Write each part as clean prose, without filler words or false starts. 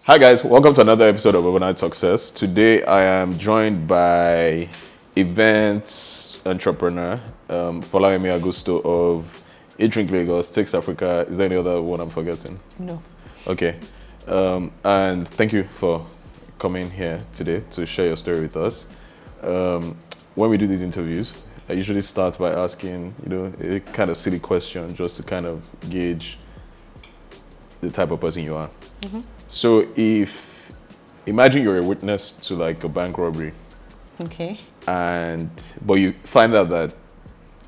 Hi guys, welcome to another episode of Overnight Success. Today I am joined by events entrepreneur Folayemi Agusto of Eat.Drink.Lagos, Tix Africa. Is there any other one I'm forgetting? No. Okay. And thank you for coming here today to share your story with us. When we do these interviews, I usually start by asking, a kind of silly question just to kind of gauge the type of person you are. Mm-hmm. So imagine you're a witness to like a bank robbery. Okay. But you find out that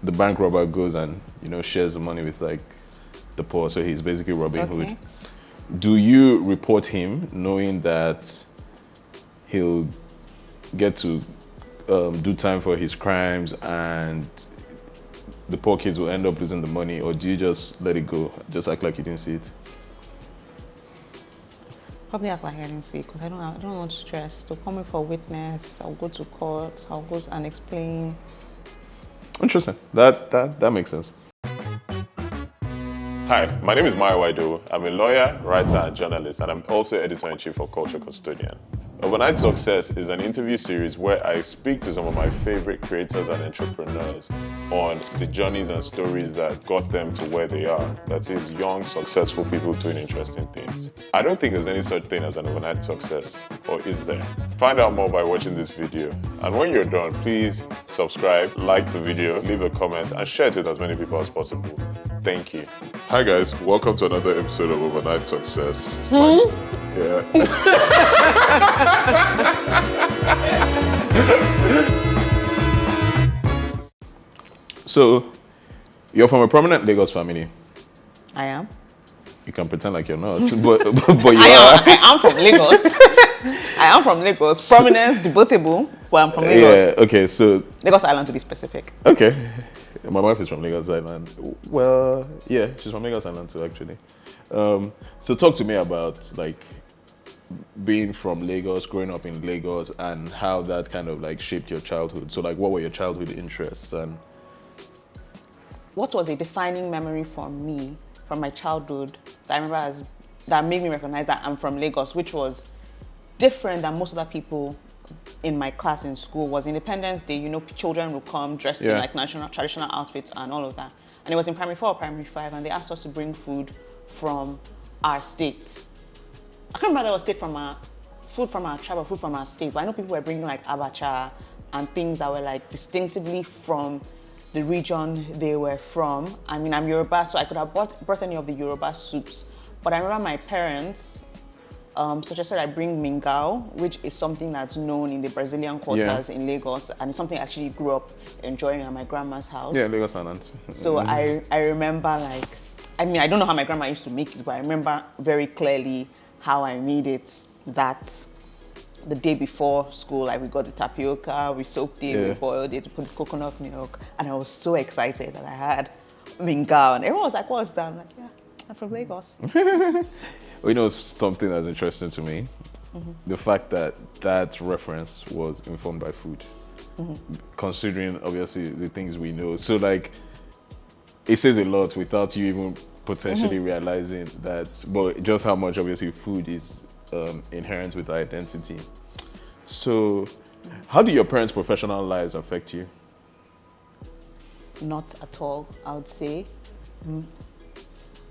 the bank robber goes and, shares the money with like the poor. So he's basically Robin Hood. Do you report him knowing that he'll get to do time for his crimes and the poor kids will end up losing the money, or do you just let it go, just act like you didn't see it? Probably act like I didn't see it because I don't want stress. They'll call me for a witness. I'll go to court. I'll go and explain. Interesting. That makes sense. Hi, my name is Mayowa Idowu. I'm a lawyer, writer, and journalist, and I'm also editor-in-chief of Culture Custodian. Overnight Success is an interview series where I speak to some of my favorite creators and entrepreneurs on the journeys and stories that got them to where they are. That is, young, successful people doing interesting things. I don't think there's any such thing as an overnight success, or is there? Find out more by watching this video. And when you're done, please subscribe, like the video, leave a comment, and share it with as many people as possible. Thank you. Hi guys, welcome to another episode of Overnight Success. Yeah. So, you're from a prominent Lagos family. I am. You can pretend like you're not, but you are. I am from Lagos. I am from Lagos. Prominence, debatable, but I'm from Lagos. Yeah, okay, so... Lagos Island, to be specific. Okay. My wife is from Lagos Island. Well, yeah, she's from Lagos Island too, actually. So talk to me about, like, being from Lagos, growing up in Lagos, and how that kind of, like, shaped your childhood. So, like, what were your childhood interests? And what was a defining memory for me from my childhood that I remember that made me recognize that I'm from Lagos, which was different than most other people in my class in school, was Independence Day. Children would come dressed in like traditional outfits and all of that. And it was in primary 4 or primary 5, and they asked us to bring food from our states. I can't remember if it was food from our tribe or food from our state, but I know people were bringing like abacha and things that were like distinctively from the region they were from. I mean, I'm Yoruba, so I could have brought any of the Yoruba soups. But I remember my parents suggested I bring mingao, which is something that's known in the Brazilian quarters in Lagos, and it's something I actually grew up enjoying at my grandma's house. Yeah, Lagos Island. So I remember I don't know how my grandma used to make it, but I remember very clearly how I made it the day before school. Like, we got the tapioca, we soaked it, we boiled it, put coconut milk, and I was so excited that I had mingao, and everyone was like, "What's that?" I'm like, "Yeah, I'm from Lagos." Well, something that's interesting to me, the fact that reference was informed by food, considering obviously the things we know. So like, it says a lot without you even potentially realizing that, but just how much obviously food is inherent with identity. So, how do your parents' professional lives affect you? Not at all, I would say.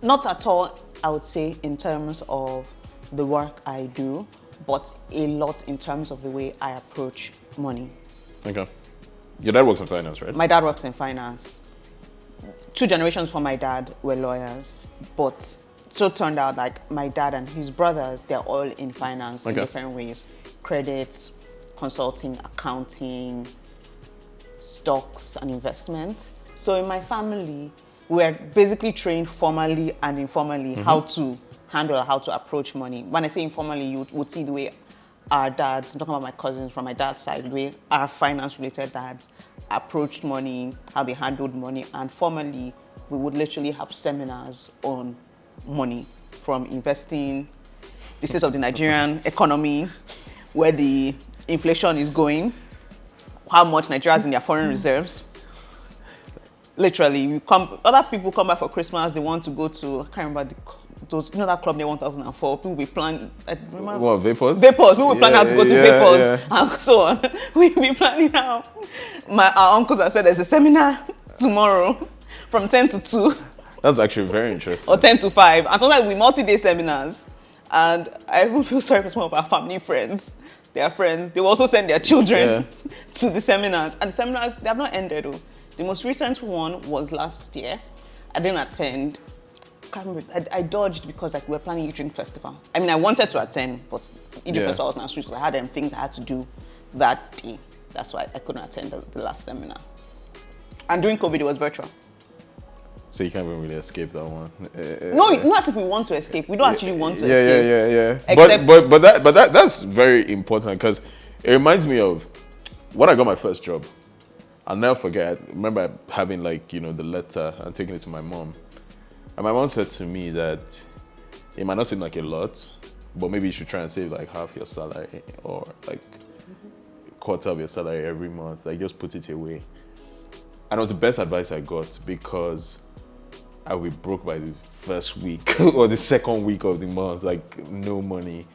Not at all, I would say, in terms of the work I do, but a lot in terms of the way I approach money. Okay. Your dad works in finance, right? My dad works in finance. 2 generations from my dad were lawyers, but so it turned out like my dad and his brothers, they're all in finance in different ways. Credit, consulting, accounting, stocks, and investment. So in my family, we're basically trained formally and informally how to handle, how to approach money. When I say informally, you would see the way our dads, I'm talking about my cousins from my dad's side, the way our finance-related dads approached money, how they handled money, and formally, we would literally have seminars on money, from investing, the state of the Nigerian economy, where the inflation is going, how much Nigeria has in their foreign reserves. Literally, other people come back for Christmas, they want to go to, I can't remember those, that club near 1004, people be planning, I remember. What, Vapors? Vapors, people be planning how to go to Vapors yeah. and so on. We be planning how. Our uncles have said there's a seminar tomorrow from 10 to 2. That's actually very interesting. Or 10 to 5. And sometimes we multi-day seminars. And I even feel sorry for some of our family friends. Their friends, they will also send their children to the seminars. And the seminars, they have not ended though. The most recent one was last year. I didn't attend. I dodged because we were planning Eat.Drink Festival. I mean, I wanted to attend, but Eat.Drink Festival was not because I had things I had to do that day. That's why I couldn't attend the last seminar. And during COVID, it was virtual. So you can't even really escape that one. No, not as if we want to escape. We don't actually want to escape. Except, but that's very important because it reminds me of when I got my first job. I'll never forget. I remember having the letter and taking it to my mom. And my mom said to me that it might not seem like a lot, but maybe you should try and save half your salary or quarter of your salary every month. Just put it away. And it was the best advice I got because I would be broke by the first week or the second week of the month, no money.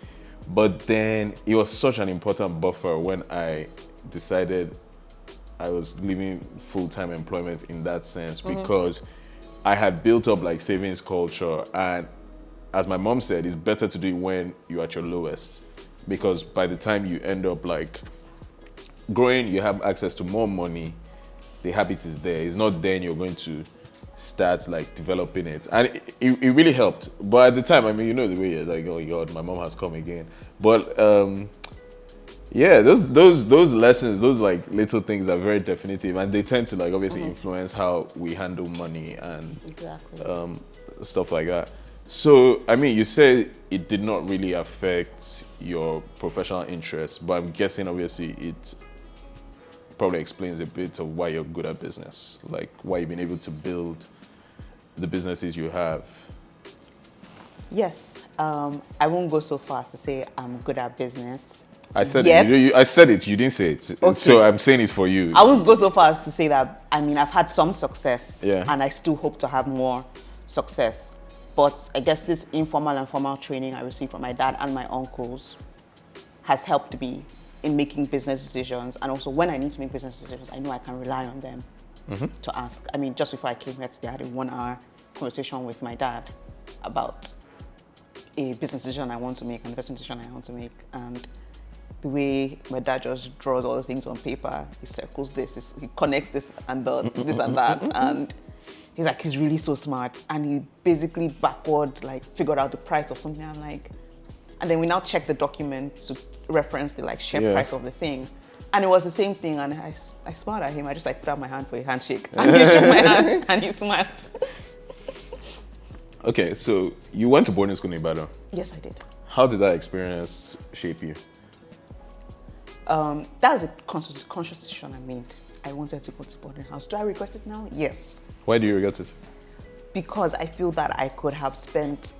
But then it was such an important buffer when I decided I was leaving full-time employment in that sense because I had built up savings culture, and as my mom said, it's better to do it when you're at your lowest because by the time you end up growing, you have access to more money. The habit is there. It's not then you're going to start developing it, and it really helped. But at the time, I mean, the way you're oh God, my mom has come again. But those lessons, those little things are very definitive, and they tend to obviously influence how we handle money and stuff like that. So I mean, you said it did not really affect your professional interests, but I'm guessing obviously it probably explains a bit of why you're good at business, why you've been able to build the businesses you have. Yes, I won't go so far as to say I'm good at business. I said it. I said it. You didn't say it. Okay. So I'm saying it for you. I won't go so far as to say that. I mean, I've had some success, and I still hope to have more success. But I guess this informal and formal training I received from my dad and my uncles has helped me in making business decisions. And also when I need to make business decisions, I know I can rely on them to ask. I mean, just before I came here today, I had a 1-hour conversation with my dad about a business decision I want to make, an investment decision I want to make. And the way my dad just draws all the things on paper, he circles this, he connects this and this and that. And he's really so smart. And he basically backward, figured out the price of something. I'm like, and then we now check the document to reference the share price of the thing. And it was the same thing. And I smiled at him. I just put out my hand for a handshake. And he shook my hand and he smiled. Okay, so you went to boarding school in Ibadan. Yes, I did. How did that experience shape you? That was a conscious decision I made. I wanted to go to boarding house. Do I regret it now? Yes. Why do you regret it? Because I feel that I could have spent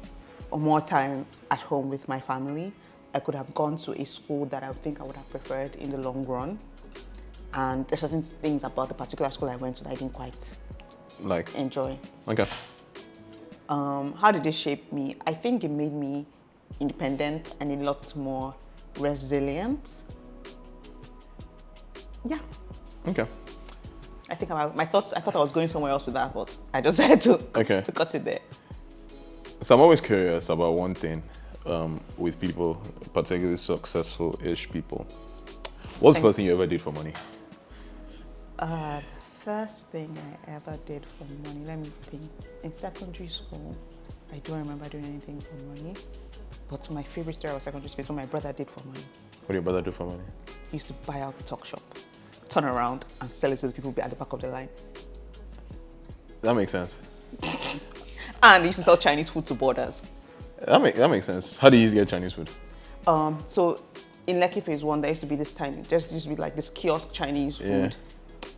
more time at home with my family. I could have gone to a school that I think I would have preferred in the long run. And there's certain things about the particular school I went to that I didn't quite enjoy. Okay. How did it shape me? I think it made me independent and a lot more resilient. Yeah. Okay. I think I thought I was going somewhere else with that, but I just had to cut it there. So I'm always curious about one thing with people, particularly successful-ish people. What's the first thing you ever did for money? The first thing I ever did for money, let me think. In secondary school, I don't remember doing anything for money. But my favorite story was secondary school is what my brother did for money. What did your brother do for money? He used to buy out the talk shop, turn around and sell it to the people at the back of the line. That makes sense. And he used to sell Chinese food to boarders. That makes sense. How do you get Chinese food? So in Lekki Phase 1, there used to be this this kiosk Chinese food.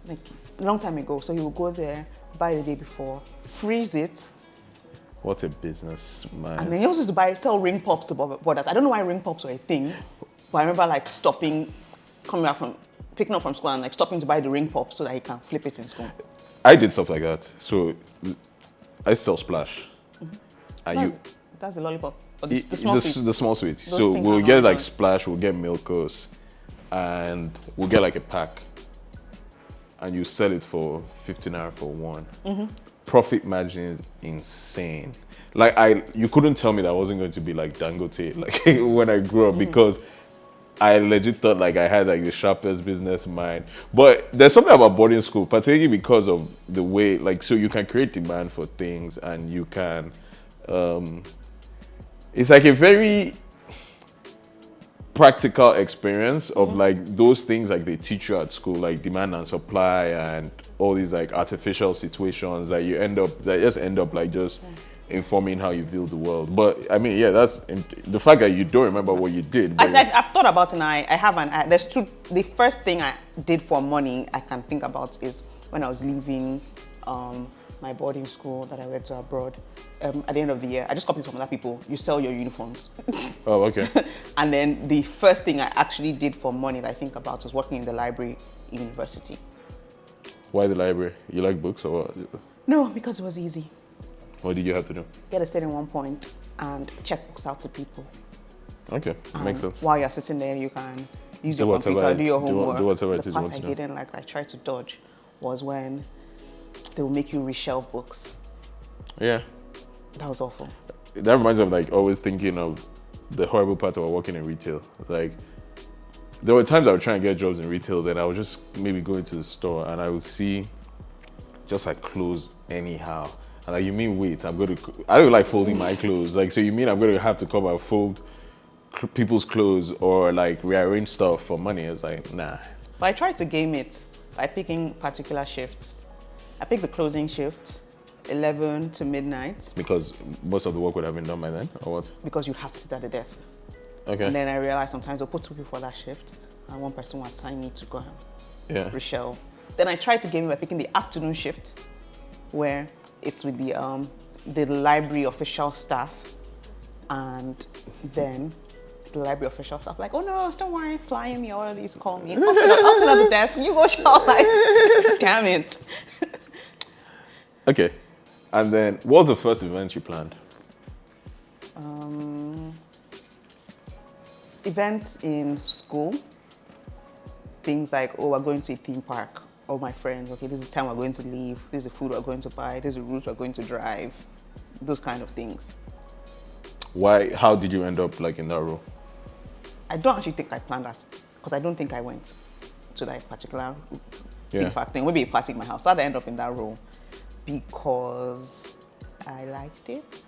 A long time ago. So he would go there, buy the day before, freeze it. What a business, man. And then he also used to sell ring pops to boarders. I don't know why ring pops were a thing, but I remember picking up from school and stopping to buy the ring pop so that he can flip it in school. I did stuff like that. So I sell Splash. And That's the lollipop. Or the small sweets. The small sweets. Those So things we'll are get not like done. Splash, we'll get Milkos, and we'll get like a pack. And you sell it for 15 naira for one. Profit margin is insane. Like you couldn't tell me that I wasn't going to be like Dangote like when I grew up because I legit thought like I had like the sharpest business mind. But there's something about boarding school, particularly because of the way like so you can create demand for things and you can it's like a very practical experience of like those things like they teach you at school, like demand and supply and all these like artificial situations that just end up like just informing how you view the world. But I mean, yeah, that's the fact that you don't remember what you did. But I've thought about it and I haven't. There's two. The first thing I did for money I can think about is when I was leaving my boarding school that I went to abroad. At the end of the year, I just copied from other people. You sell your uniforms. oh, okay. And then the first thing I actually did for money that I think about was working in the library in university. Why the library? You like books or what? No, because it was easy. What did you have to do? Get a seat in one point and check books out to people. Okay, makes sense. While you're sitting there, you can use Do your whatever computer, it- do your do homework. whatever it The is you part want I to do. didn't like, I tried to dodge, was when they will make you reshelve books. Yeah. That was awful. That reminds me of like always thinking of the horrible part of working in retail. Like there were times I would try and get jobs in retail, then I would just maybe go into the store and I would see just like clothes anyhow. And like, you mean wait, I don't like folding my clothes. Like, so you mean I'm going to have to come and fold people's clothes or like rearrange stuff for money? It's like, nah. But I tried to game it by picking particular shifts. I picked the closing shift, 11 to midnight, Because most of the work would have been done by then, or what? because you'd have to sit at the desk. Okay. And then I realized sometimes they'll put two people for that shift, and one person will assign me to go and Yeah. reshelve. Then I tried to game it by picking the afternoon shift, where it's with the library official staff, and then the library official staff like, oh no, don't worry, Folayemi, all of these call me. I'll sit at the desk, you go shop. Like, damn it. Okay. And then what was the first event you planned? Events in school, things like, oh, we're going to a theme park. All my friends, okay, this is the time we're going to leave. This is the food we're going to buy. This is the route we're going to drive. Those kind of things. Why? How did you end up like in that role? I don't actually think I planned that because I don't think I went to that particular theme park thing. Maybe a party in my house. I'd end up in that role because I liked it.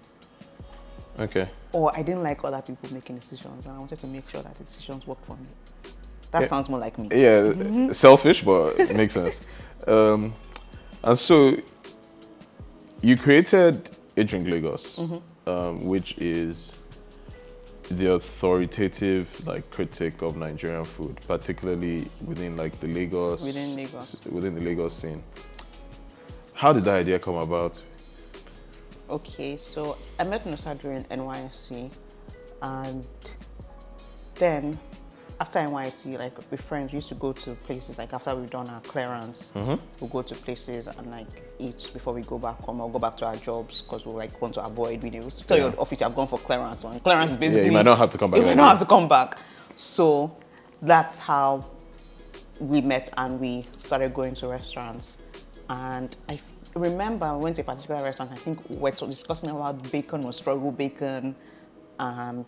Okay. Or I didn't like other people making decisions and I wanted to make sure that the decisions worked for me. That sounds more like me. Yeah, selfish, but it makes sense. And so you created Eat.Drink.Lagos, which is the authoritative like critic of Nigerian food, particularly within like the Lagos within the Lagos scene. How did that idea come about? Okay, so I met Nosa during NYSC, and then after NYSC, like with friends, we used to go to places like after we've done our clearance, we'll go to places and like eat before we go back home or go back to our jobs because we like want to avoid videos. Tell your office you have gone for clearance, and clearance basically. Yeah, you might not have to come back. You might not have to come back. So that's how we met and we started going to restaurants. And I remember we went to a particular restaurant, I think we were discussing about bacon or struggle bacon, and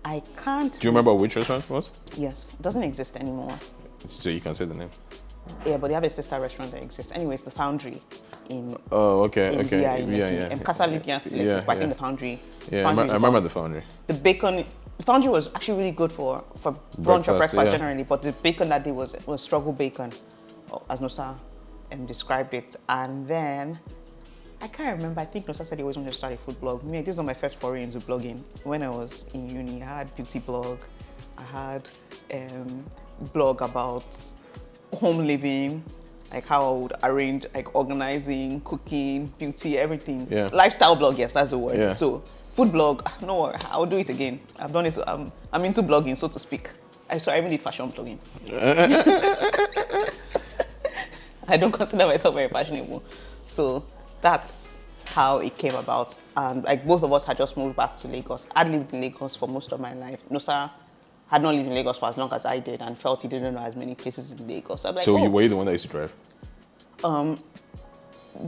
I can't... Do you remember which restaurant it was? Yes, it doesn't exist anymore. So you can say the name. Yeah, but they have a sister restaurant that exists. Anyways, the Foundry in... Oh, okay, in okay. VI, in Yeah, Lekki. yeah. Casa Lipian still exists, but I think the Foundry... Yeah, Foundry I remember the Foundry. The bacon... The Foundry was actually really good for brunch or breakfast generally, but the bacon that day was struggle bacon, as Nosa described it. And then, I can't remember, I think Nosa said he always wanted to start a food blog. Me, this was my first foray into blogging. When I was in uni, I had beauty blog, I had blog about home living, like how I would arrange, like organizing, cooking, beauty, everything. Yeah. Lifestyle blog, yes, that's the word. Yeah. So, food blog, no, I'll do it again. I've done it, so I'm into blogging, so to speak. So I even did fashion blogging. I don't consider myself very fashionable. So that's how it came about. And like both of us had just moved back to Lagos. I'd lived in Lagos for most of my life. Nosa had not lived in Lagos for as long as I did and felt he didn't know as many places in Lagos. So I'm like, So were you the one that used to drive?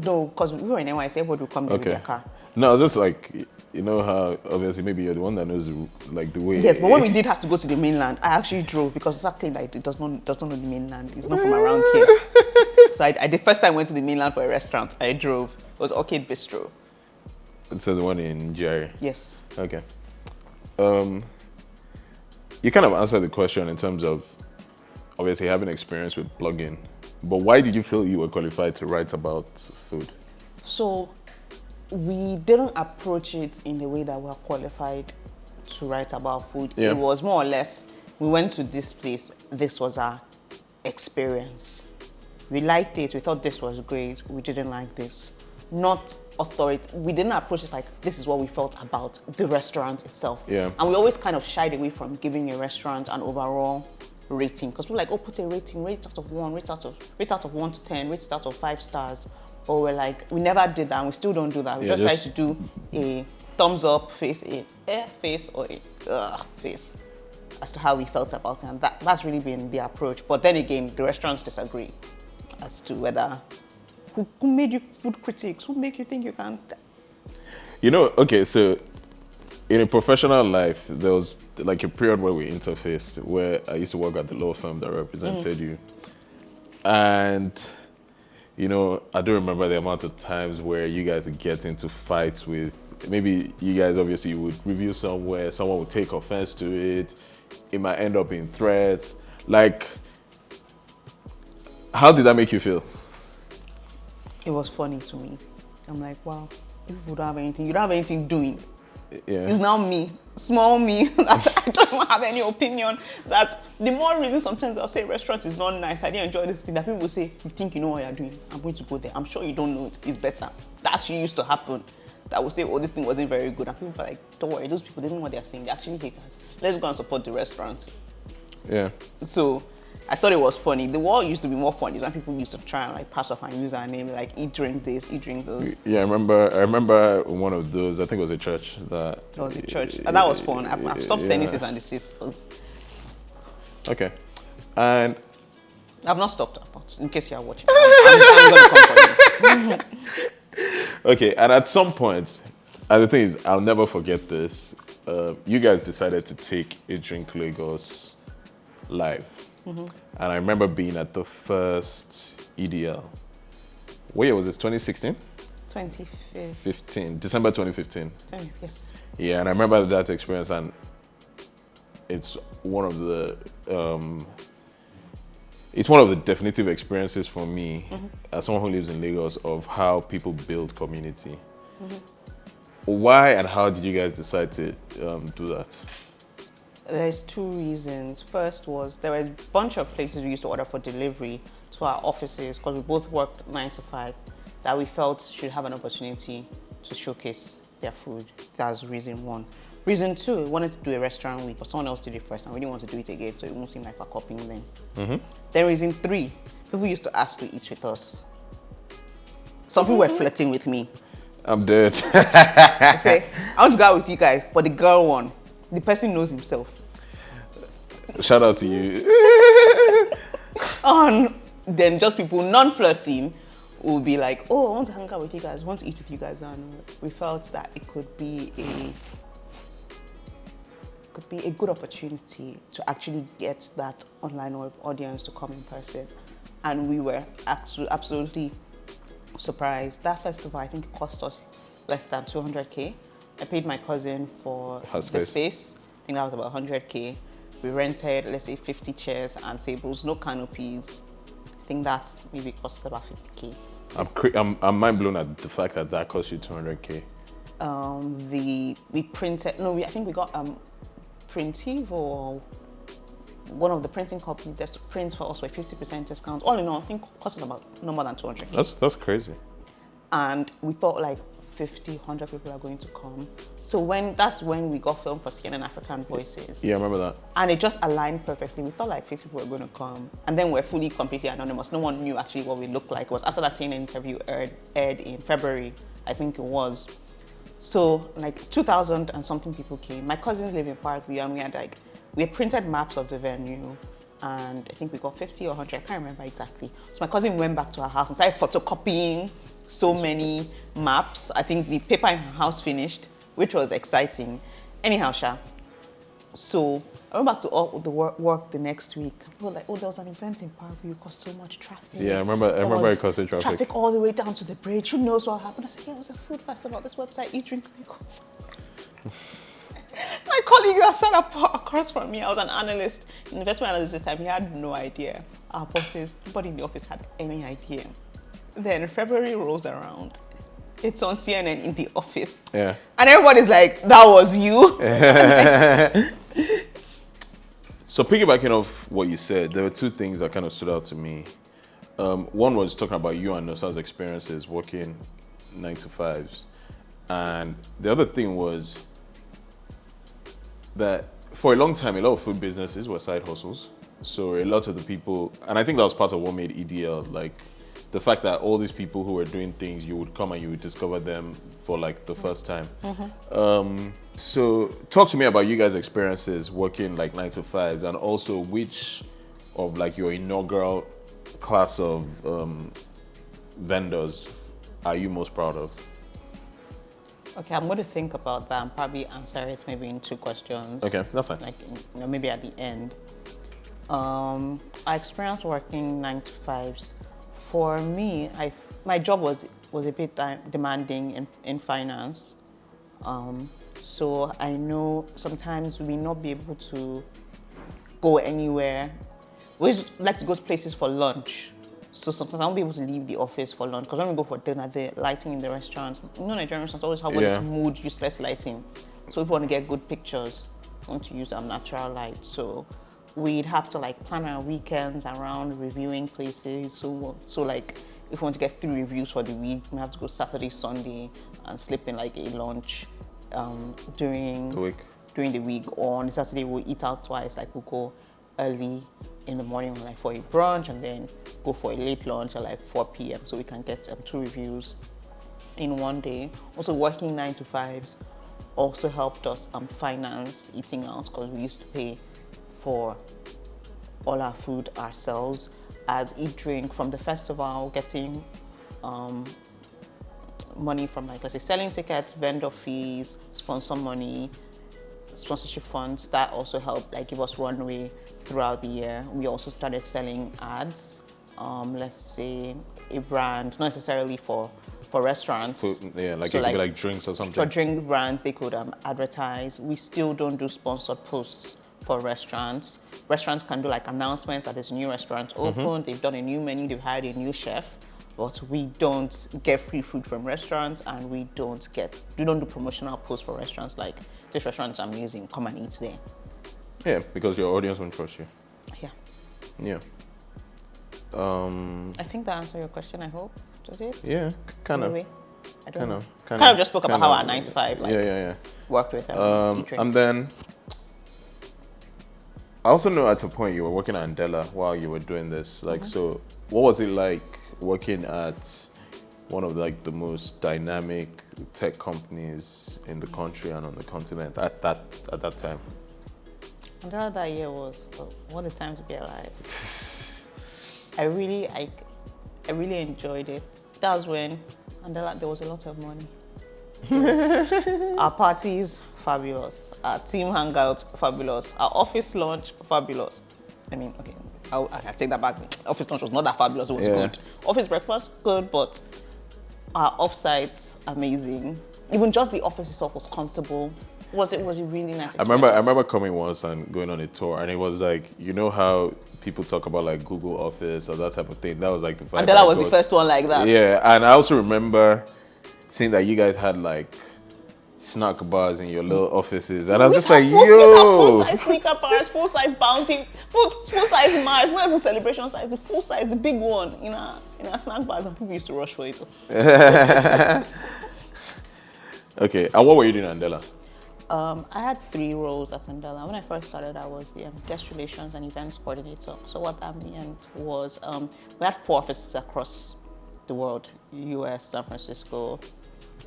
No, because we were in NYC, everybody would come there with their car. No, it's just like, you know how obviously maybe you're the one that knows like the way. Yes, but when we did have to go to the mainland, I actually drove because exactly like it does not know the mainland. It's not from around here. So I the first time I went to the mainland for a restaurant, I drove. It was Orchid Bistro. So the one in Jerry. Yes. Okay. You kind of answered the question in terms of obviously having experience with blogging, but why did you feel you were qualified to write about food? So we didn't approach it in the way that we're qualified to write about food. Yeah. It was more or less, we went to this place, this was our experience. We liked it, we thought this was great, we didn't like this. Not authority, we didn't approach it like this is what we felt about the restaurant itself. Yeah. And we always kind of shied away from giving a restaurant an overall rating because people are like, oh, put a rating, rate it out of 1, rate out of 1 to 10, rate it out of 5 stars. But we're like, we never did that and we still don't do that. We just try to do a thumbs up face, a face, or a face as to how we felt about it. And that's really been the approach. But then again, the restaurants disagree as to whether, who made you food critics? Who make you think you can? You know, okay, so in a professional life, there was like a period where we interfaced, where I used to work at the law firm that represented you. And you know, I do remember the amount of times where you guys would get into fights with, maybe you guys obviously would review somewhere, someone would take offense to it, it might end up in threats. Like, how did that make you feel? It was funny to me. I'm like, wow, you don't have anything, you don't have anything doing. Yeah. It's now me, small me, that I don't even have any opinion. That the more reason sometimes I'll say restaurant is not nice, I didn't enjoy this thing, that people will say, you think you know what you're doing, I'm going to go there. I'm sure you don't know it, it's better. That actually used to happen. That would say, oh, this thing wasn't very good. And people are like, don't worry, those people, they don't know what they're saying. They actually hate us. Let's go and support the restaurant. Yeah. So I thought it was funny. The wall used to be more funny when people used to try and like pass off and use our name, like eat, drink this, eat, drink those. Yeah, I remember one of those, I think it was a church that... It was a church. And that was fun. I've stopped saying this and this. Okay. And... I've not stopped, but in case you're watching, I'm going to come for you. Okay, and at some point, and the thing is, I'll never forget this, you guys decided to take Eat.Drink.Lagos live. And I remember being at the first EDL. What year was this, 2016? 2015. December 2015. Yes. Yeah, and I remember that experience, and it's one of the definitive experiences for me as someone who lives in Lagos of how people build community. Why and how did you guys decide to do that? There's 2 reasons. First was there was a bunch of places we used to order for delivery to our offices because we both worked 9 to 5 that we felt should have an opportunity to showcase their food. That's reason 1. Reason 2, we wanted to do a restaurant week, but someone else did it first and we didn't want to do it again, so it won't seem like we're copying them. Then reason 3, people used to ask to eat with us. Some people were flirting with me. I'm dead. I say, I want to go out with you guys, but the girl one, the person knows himself. Shout out to you. Then just people non-flirting will be like, oh, I want to hang out with you guys, I want to eat with you guys. And we felt that it could be a good opportunity to actually get that online audience to come in person. And we were absolutely surprised. That festival, I think it cost us less than 200K. I paid my cousin for the space. I think that was about 100K. We rented, let's say, 50 chairs and tables, no canopies. I think that's maybe cost about 50K. I'm mind blown at the fact that cost you 200K. We printed, I think we got Printive or one of the printing companies that prints for us for a 50% discount. All in all, I think it cost about no more than 200K. That's crazy. And we thought like 50, 100 people are going to come. So that's when we got filmed for CNN African Voices. Yeah, I remember that. And it just aligned perfectly. We thought like 50 people were going to come. And then we're completely anonymous. No one knew actually what we looked like. It was after that CNN interview aired in February. I think it was. So like 2,000 and something people came. My cousins live in Parkview, and we had printed maps of the venue, and I think we got 50 or 100, I can't remember exactly. So my cousin went back to her house and started photocopying so many maps. I think the paper in her house finished, which was exciting. Anyhow, so I went back to all the work the next week. People were like, oh, there was an event in Parkview, it caused so much traffic. Yeah, I remember it caused traffic. Traffic all the way down to the bridge. Who knows what happened? I said, yeah, it was a food festival. This website, Eat.Drink.Lagos. My colleague who sat across from me, I was an analyst, investment analyst this time, he had no idea. Our bosses, nobody in the office had any idea. Then February rolls around. It's on CNN in the office. Yeah. And everybody's like, that was you? So piggybacking off what you said, there were two things that kind of stood out to me. One was talking about you and Nosa's experiences working 9 to 5s. And the other thing was that for a long time, a lot of food businesses were side hustles. So a lot of the people, and I think that was part of what made EDL, like the fact that all these people who were doing things, you would come and you would discover them for like the first time. So talk to me about you guys' experiences working like 9 to 5s, and also which of like your inaugural class of vendors are you most proud of? Okay, I'm going to think about that and probably answer it maybe in 2 questions. Okay, that's fine. Like, maybe at the end. I experienced working 9 to 5s. For me, my job was a bit demanding in finance. So I know sometimes we may not be able to go anywhere. We always like to go to places for lunch. So sometimes I won't be able to leave the office for lunch, because when we go for dinner, the lighting in the restaurants, Nigerian restaurants always have this mood, useless lighting. So if we want to get good pictures, we want to use natural light. So we'd have to like plan our weekends around reviewing places. So like if we want to get 3 reviews for the week, we have to go Saturday, Sunday, and slip in like a lunch during the week. Or on Saturday we'll eat out twice. Like we'll go early in the morning like for a brunch, and then go for a late lunch at like 4 p.m. so we can get 2 reviews in one day. Also working 9 to 5s also helped us finance eating out, because we used to pay for all our food ourselves. As Eat.Drink, from the festival, getting money from like, let's say, selling tickets, vendor fees, sponsor money, sponsorship funds, that also helped like give us runway throughout the year. We also started selling ads, let's say a brand, not necessarily for restaurants. Food, yeah, like so it could be like drinks or something. For drink brands, they could advertise. We still don't do sponsored posts for restaurants. Restaurants can do like announcements that there's a new restaurant open, they've done a new menu, they've hired a new chef. But we don't get free food from restaurants, and we don't do promotional posts for restaurants like, this restaurant's amazing, come and eat there. Yeah, because your audience won't trust you. Yeah. Yeah. I think that answered your question, I hope. Does it? Yeah, kind of. I don't Kind know. of. Kind of just spoke about how our 9 to 5 worked with Eat.Drink. And then I also know at a point you were working at Andela while you were doing this. Like, so what was it like working at one of like the most dynamic tech companies in the country and on the continent at that time? Andela that year was, what a time to be alive. I really enjoyed it. That was when Andela, there was a lot of money. So, our parties, fabulous. Our team hangouts, fabulous. Our office lunch, fabulous. I mean, okay, I take that back. Office lunch was not that fabulous, it was good. Office breakfast, good, but our offsites, amazing. Even just the office itself was comfortable. It was a really nice experience. I remember coming once and going on a tour, and it was like, you know how people talk about like Google Office or that type of thing? That was like the vibe. Andela was the first one like that. Yeah, and I also remember seeing that you guys had like snack bars in your little offices, and I was just like, yo! Full-size sneaker bars, full-size Bounty, full-size Mars, not even celebration size, the full-size, the big one in our snack bars, and people used to rush for it. Okay, and what were you doing at Andela? I had 3 roles at Andela. When I first started, I was the guest relations and events coordinator. So what that meant was we had 4 offices across the world: US, San Francisco,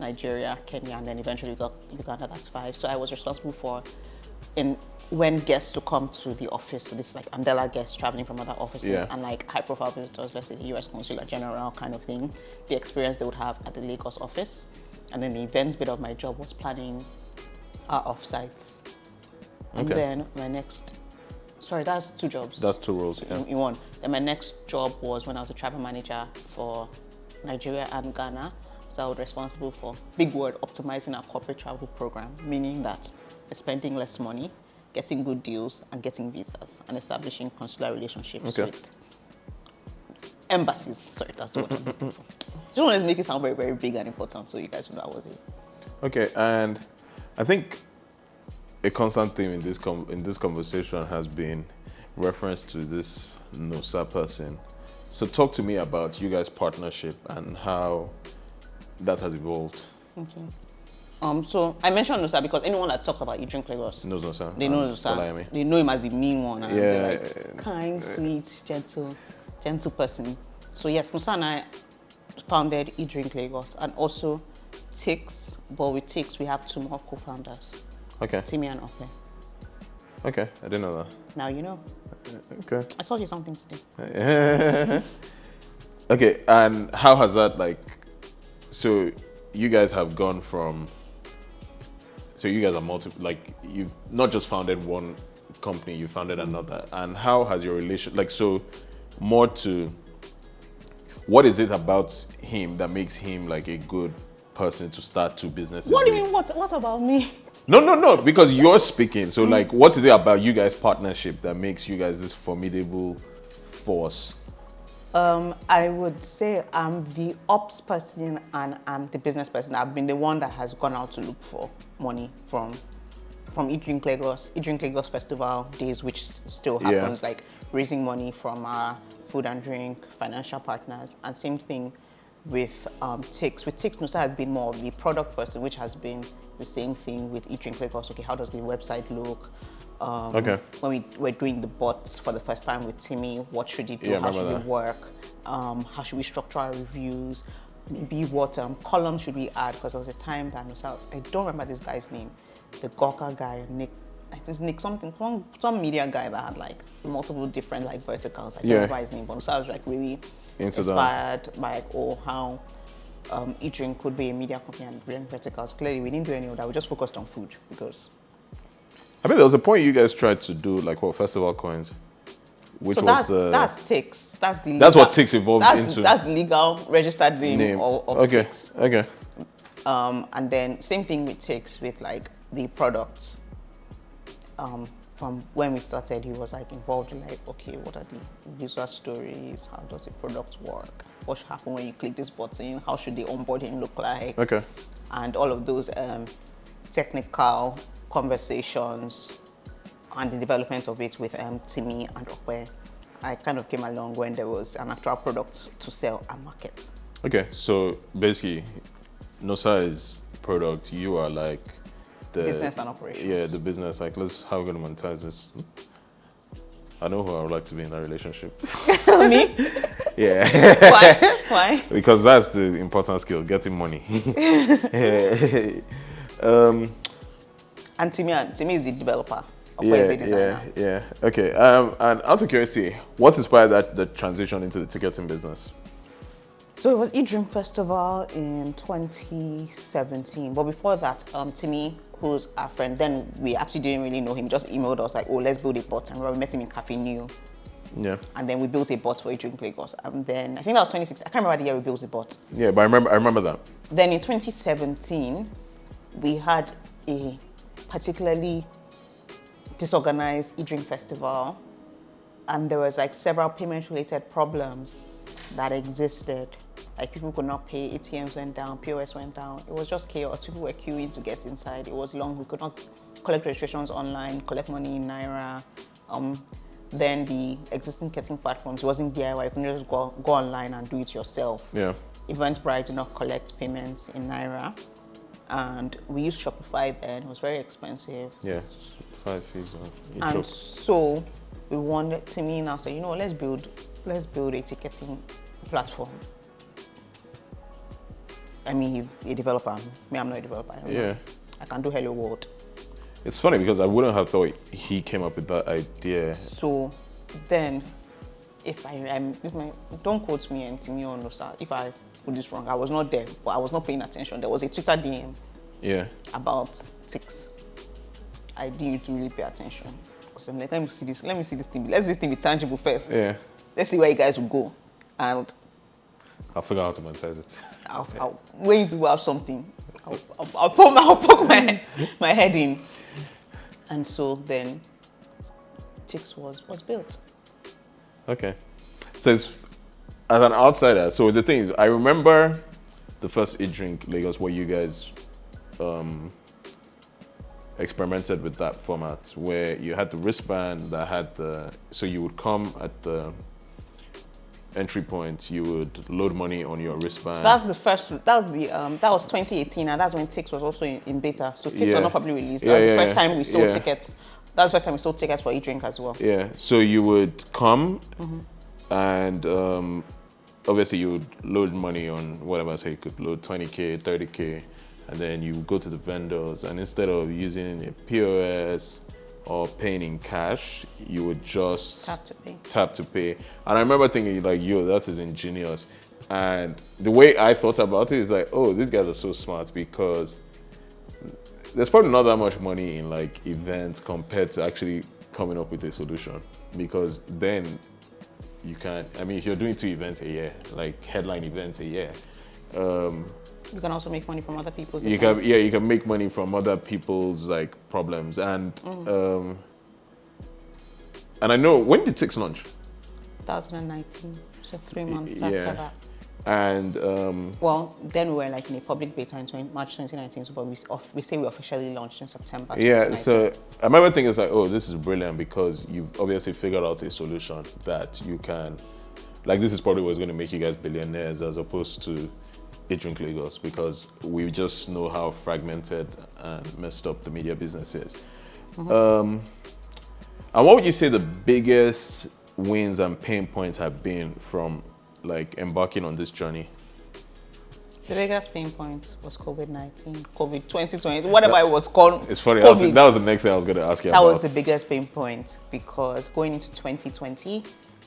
Nigeria, Kenya, and then eventually we got Uganda. That's 5. So I was responsible for when guests to come to the office. So this is like umbrella guests traveling from other offices and like high-profile visitors, let's say the U.S. Consular General kind of thing, the experience they would have at the Lagos office. And then the events bit of my job was planning our offsites. And then my next, sorry, that's 2 jobs. That's 2 roles, in one. Then my next job was when I was a travel manager for Nigeria and Ghana. So I was responsible for, big word, optimizing our corporate travel program, meaning that we're spending less money, getting good deals, and getting visas, and establishing consular relationships with embassies. Sorry, that's the word I'm looking for. Just wanted to make it sound very, very big and important, so you guys know that was it. Okay, and I think a constant theme in this conversation has been reference to this Nosa person. So talk to me about you guys' partnership and how that has evolved. Okay. So I mentioned Nosa because anyone that talks about Eat.Drink.Lagos Knows Nosa. They know Nosa. Folayemi. They know him as the mean one. And Yeah. they're like kind, sweet, gentle person. So yes, Nosa and I founded Eat.Drink.Lagos and also Tix. But with Tix, we have 2 more co-founders. Okay. Timmy and Ope. Okay, I didn't know that. Now you know. Okay. I told you something today. Okay, and how has that so you guys have gone from, so you guys are you've not just founded one company, you founded another, and how has your relation, so more to, what is it about him that makes him like a good person to start 2 businesses What do you with? mean, what about me? No, because you're speaking. So what is it about you guys' partnership that makes you guys this formidable force? I would say I'm the ops person and I'm the business person. I've been the one that has gone out to look for money from Eat.Drink.Lagos, Eat.Drink.Lagos Festival days, which still happens, like raising money from our food and drink financial partners. And same thing with Tix. With Tix, Nosa has been more of the product person, which has been the same thing with Eat.Drink.Lagos. Okay, how does the website look? When we were doing the bots for the first time with Timmy, what should he do? How should it work? How should we structure our reviews? Maybe what columns should we add? Because there was a time that I don't remember this guy's name, the Gawker guy, Nick. It's Nick something, some media guy that had like multiple different like verticals. I don't remember his name, but Nosa was like really inspired by how Eat.Drink could be a media company and brilliant verticals. Clearly, we didn't do any of that. We just focused on food because. I mean, there was a point you guys tried to do festival coins, which so was that's Tix. That's what Tix evolved into. That's the legal registered name. Of Tix. Okay. And then same thing with Tix with like the products. From when we started, he was like involved in like, okay, what are the user stories? How does the product work? What should happen when you click this button? How should the onboarding look like? Okay. And all of those technical conversations and the development of it with Timmy and Okwe. I kind of came along when there was an actual product to sell and market. Okay, so basically, Nosa is product, you are like the business and operations. Yeah, the business. How are we going to monetize this? I know who I would like to be in that relationship. Me? Yeah. Why? Because that's the important skill, getting money. And Timmy is the developer. Is the designer. Yeah. Okay. And out of curiosity, what inspired the transition into the ticketing business? So it was Eat.Drink Festival in 2017. But before that, Timmy, who's our friend, then we actually didn't really know him, just emailed us like, oh, let's build a bot. And we met him in Cafe New. Yeah. And then we built a bot for Eat.Drink.Lagos. And then I think that was 2016. I can't remember the year we built the bot. Yeah, but I remember that. Then in 2017, we had a particularly disorganized Eat.Drink Festival. And there was like several payment related problems that existed. Like people could not pay, ATMs went down, POS went down. It was just chaos. People were queuing to get inside. It was long. We could not collect registrations online, collect money in Naira. Then the existing ticketing platforms, it wasn't DIY. You couldn't just go online and do it yourself. Yeah. Eventbrite did not collect payments in Naira. And we used Shopify then. It was very expensive. Yeah, 5 fees. And so we wanted to me now say, let's build a ticketing platform. I mean, he's a developer. Me, I'm not a developer. I don't know. I can do Hello World. It's funny because I wouldn't have thought he came up with that idea. So then, if don't quote me and Timmy or Nosa, if I put this wrong, I was not there, but I was not paying attention. There was a Twitter DM about Tix. I didn't really pay attention. Because I'm like, let me see this thing. Let's this thing be tangible first. Yeah. Let's see where you guys will go. And I'll figure out how to monetize it. When you people have something, I'll poke my head in. And so then Tix was built. Okay. So it's, as an outsider, so the thing is, I remember the first Eat.Drink.Lagos where you guys experimented with that format where you had the wristband that had so you would come at the entry point, you would load money on your wristband. So that's the first, that was 2018, and that's when Tix was also in beta. So Tix was not probably released. That was the first time we sold tickets. That was the first time we sold tickets for Eat.Drink as well. Yeah, so you would come and obviously you would load money on whatever, so you could load 20K, 30K, and then you go to the vendors, and instead of using a POS or paying in cash, you would just tap to pay. And I remember thinking like, yo, that is ingenious. And the way I thought about it is like, oh, these guys are so smart, because there's probably not that much money in like events compared to actually coming up with a solution. Because then you can, I mean, if you're doing 2 events a year, like headline events a year, you can also make money from other people's you events. you can make money from other people's like problems. And and I know, when did Tix launch? 2019, so 3 months after that. And well, then we were like in a public beta in March 2019, so but we say we officially launched in September 2019. Yeah, so I remember thinking, it's like, oh, this is brilliant, because you've obviously figured out a solution that you can, like, this is probably what's going to make you guys billionaires, as opposed to Eat.Drink.Lagos, because we just know how fragmented and messed up the media business is. And what would you say the biggest wins and pain points have been from like embarking on this journey? The biggest pain point was COVID-19, COVID 2020, whatever it was called. It's funny, that was the next thing I was going to ask you about. That was the biggest pain point, because going into 2020,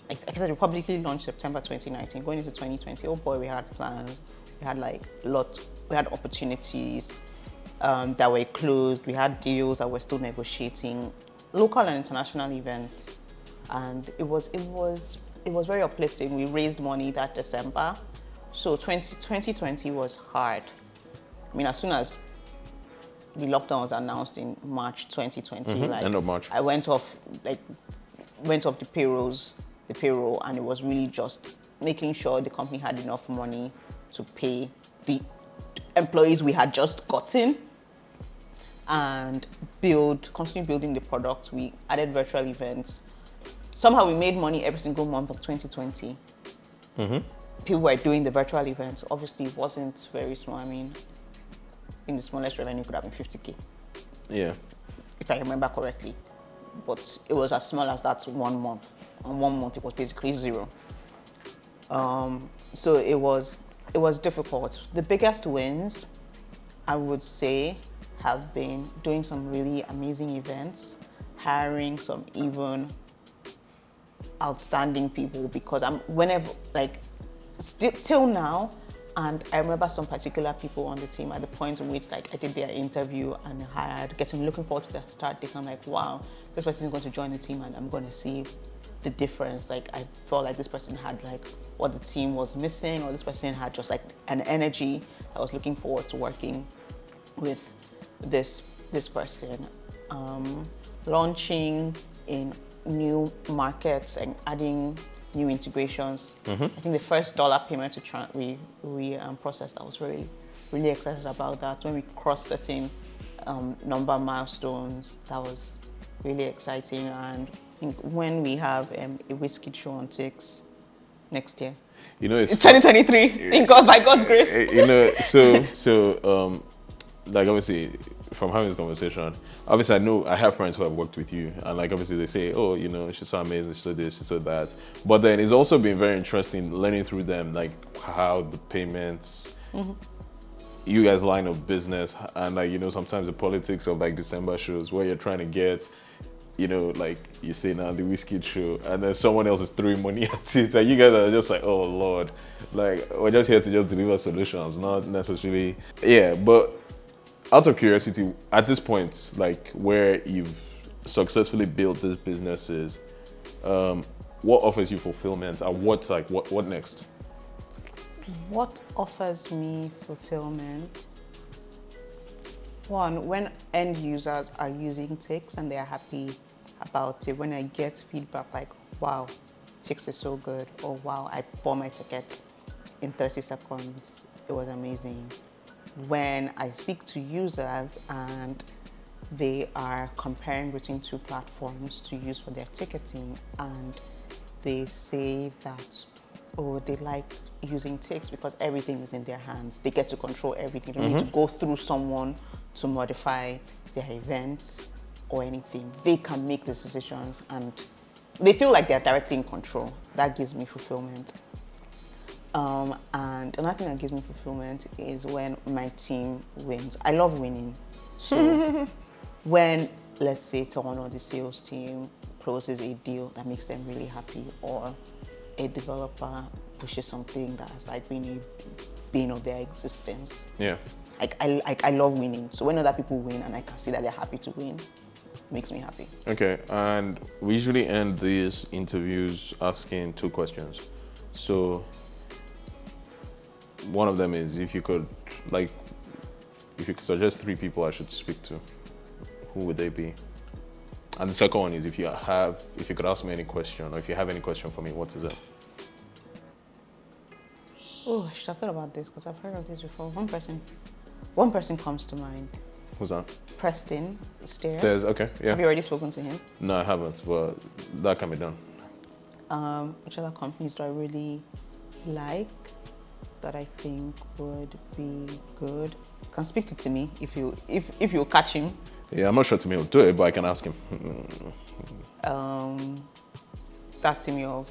like I said, we publicly launched September 2019. Going into 2020, oh boy, we had plans. We had like we had opportunities that were closed. We had deals that we're still negotiating, local and international events, and it was very uplifting. We raised money that December, so 2020 was hard. I mean, as soon as the lockdown was announced in March 2020, like end of March, I went off the payroll, and it was really just making sure the company had enough money to pay the employees we had just gotten, and continue building the product. We added virtual events. Somehow we made money every single month of 2020. People were doing the virtual events. Obviously, it wasn't very small. I mean, I think the smallest revenue could have been 50K. Yeah. If I remember correctly. But it was as small as that 1 month. And 1 month, it was basically zero. So it was difficult. The biggest wins, I would say, have been doing some really amazing events, hiring some even outstanding people, because till now, and I remember some particular people on the team at the point in which like I did their interview and looking forward to their start dates. I'm like, wow, this person is going to join the team and I'm going to see the difference. Like, I felt like this person had like what the team was missing, or this person had just like an energy. I was looking forward to working with this person. Launching in new markets and adding new integrations. I think the first dollar payment we processed, I was really, really excited about that. When we crossed certain number milestones, that was really exciting. And I think when we have a whiskey show on Tix next year, it's 2023, by God's grace. Like, obviously, from having this conversation, obviously I have friends who have worked with you, and like obviously they say, oh, she's so amazing, she's so this, she's so that. But then it's also been very interesting learning through them, like how the payments you guys' line of business and like, you know, sometimes the politics of like December shows where you're trying to get, you know, like you say now the whiskey show, and then someone else is throwing money at it, and you guys are just like, oh Lord, like we're just here to just deliver solutions, not necessarily, yeah. But out of curiosity, at this point, like where you've successfully built these businesses, what offers you fulfillment, and what's like what next? What offers me fulfillment? One, when end users are using Tix and they are happy about it, when I get feedback like, wow, Tix is so good, or wow, I bought my ticket in 30 seconds, it was amazing. When I speak to users and they are comparing between two platforms to use for their ticketing, and they say that, oh, they like using Tix because everything is in their hands. They get to control everything. They don't need to go through someone to modify their events or anything. They can make the decisions and they feel like they're directly in control. That gives me fulfillment. And another thing that gives me fulfillment is when my team wins. I love winning. So when, let's say, someone on the sales team closes a deal that makes them really happy, or a developer pushes something that has like been a bane of their existence. Yeah. I love winning. So when other people win and I can see that they're happy to win, it makes me happy. Okay, and we usually end these interviews asking 2 questions. So one of them is if you could suggest 3 people I should speak to, who would they be? And the second one is if you could ask me any question, or if you have any question for me, what is it? Oh, I should have thought about this because I've heard of this before. One person comes to mind. Who's that? Preston Stairs. There's, okay, yeah. Have you already spoken to him? No, I haven't, but that can be done. Which other companies do I really like that I think would be good? You can speak to Timmy if you catch him. Yeah, I'm not sure Timmy will do it, but I can ask him. That's Timmy of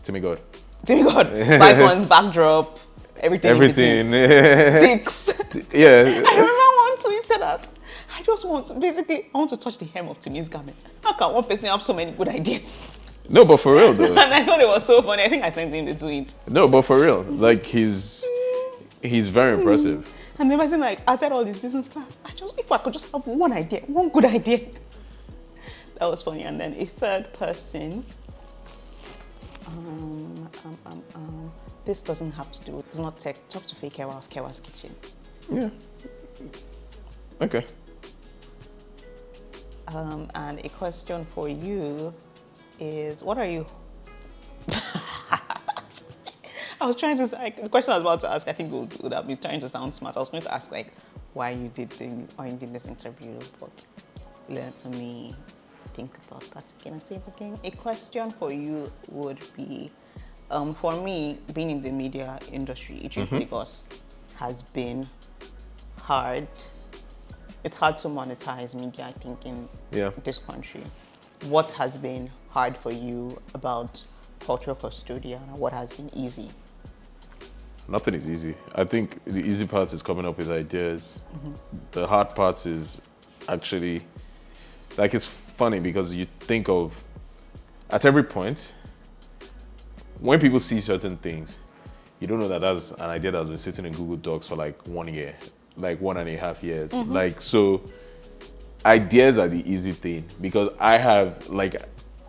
Timmy God. Timmy God. Bygones, backdrop, everything. Everything. Ticks. Yeah. I remember one tweet said that. I just want to, basically, I want to touch the hem of Timmy's garment. How can one person have so many good ideas? No, but for real though. And I thought it was so funny. I think I sent him the tweet. No, but for real, like he's very impressive. And the person like, outside all this business class, if I could just have one idea, one good idea. That was funny. And then a third person, this doesn't have to do, it's not tech. Talk to Kewa of Kewa's Kitchen. Yeah. Okay. And a question for you is, what are you? I was trying to, the question I was about to ask, I think would have been trying to sound smart. I was going to ask like, why you did this interview, but let me think about that again and say it again. A question for you would be, for me, being in the media industry, Eat.Drink.Lagos has been hard. It's hard to monetize media, I think, in this country. What has been hard for you about Culture Custodian, and what has been easy? Nothing is easy. I think the easy part is coming up with ideas. The hard part is actually, like, it's funny because you think of, at every point, when people see certain things, you don't know that that's an idea that's been sitting in Google Docs for like 1 year, like 1.5 years. Like, so ideas are the easy thing because I have like,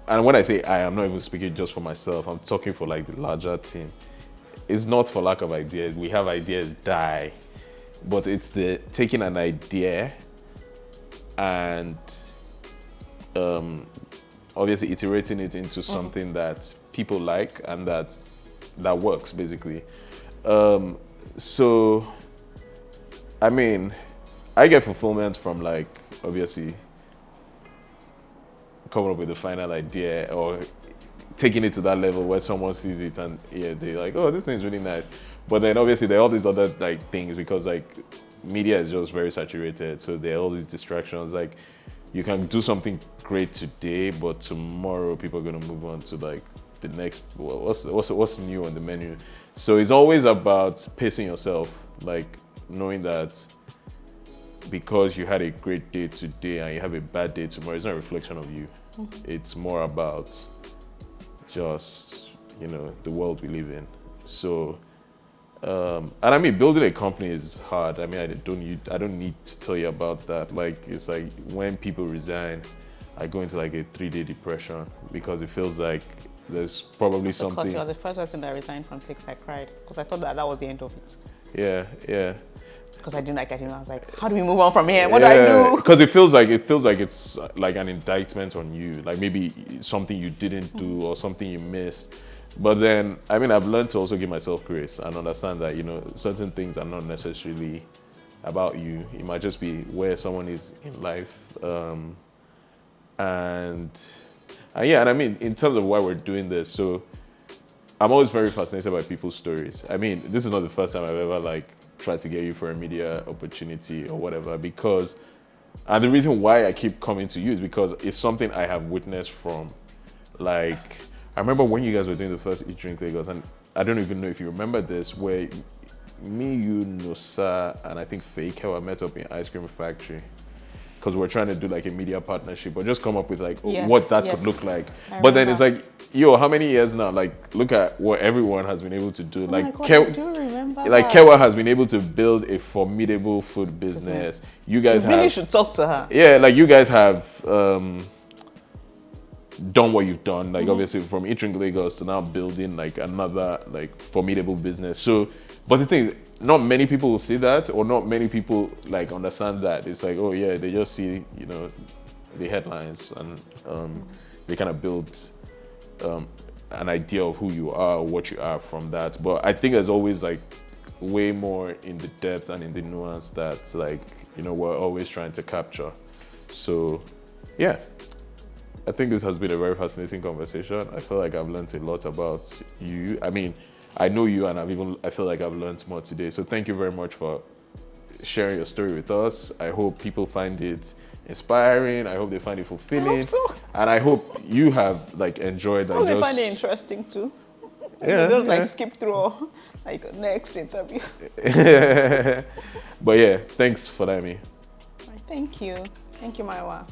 and when I say I'm not even speaking just for myself, I'm talking for like the larger team. It's not for lack of ideas. We have ideas die, but it's the taking an idea and obviously iterating it into something that people like and that works basically. So, I mean, I get fulfillment from like obviously coming up with the final idea or taking it to that level where someone sees it and they're like, oh, this thing's really nice. But then obviously there are all these other like things because like media is just very saturated. So there are all these distractions. Like you can do something great today, but tomorrow people are gonna move on to like the next, what's new on the menu. So it's always about pacing yourself. Like knowing that because you had a great day today and you have a bad day tomorrow, it's not a reflection of you. It's more about just, the world we live in. So, and I mean, building a company is hard. I mean, I don't need to tell you about that. Like, it's like when people resign, I go into like a 3-day depression because it feels like there's probably something. You were the first person that resigned from Tix. I cried because I thought that was the end of it. Yeah. Because I didn't like it. I was like, how do we move on from here? What do I do? Because it feels like it's like an indictment on you. Like maybe something you didn't do or something you missed. But then, I mean, I've learned to also give myself grace and understand that, certain things are not necessarily about you. It might just be where someone is in life. And I mean, in terms of why we're doing this, so I'm always very fascinated by people's stories. I mean, this is not the first time I've ever tried to get you for a media opportunity or whatever, and the reason why I keep coming to you is because it's something I have witnessed from, I remember when you guys were doing the first Eat.Drink.Lagos, and I don't even know if you remember this, where me, you, Nosa, and I think Fakewa met up in Ice Cream Factory. Because we're trying to do a media partnership or just come up with what that could look like. But then it's how many years now? Look at what everyone has been able to do. I do remember that. Kewa has been able to build a formidable food business. You guys really should talk to her. Yeah, you guys have done what you've done. Obviously from Eat.Drink.Lagos to now building another formidable business. So, but the thing is, not many people will see that, or not many people understand that. It's oh yeah, they just see the headlines and they kind of build an idea of who you are, or what you are from that. But I think there's always way more in the depth and in the nuance that we're always trying to capture. So yeah, I think this has been a very fascinating conversation. I feel like I've learned a lot about you. I mean, I know you, and I feel like I've learned more today. So thank you very much for sharing your story with us. I hope people find it inspiring. I hope they find it fulfilling. I hope so. And I hope you have enjoyed. I hope they find it interesting too. Yeah. Just skip through next interview. But yeah, thanks Folayemi. Thank you, Mayowa.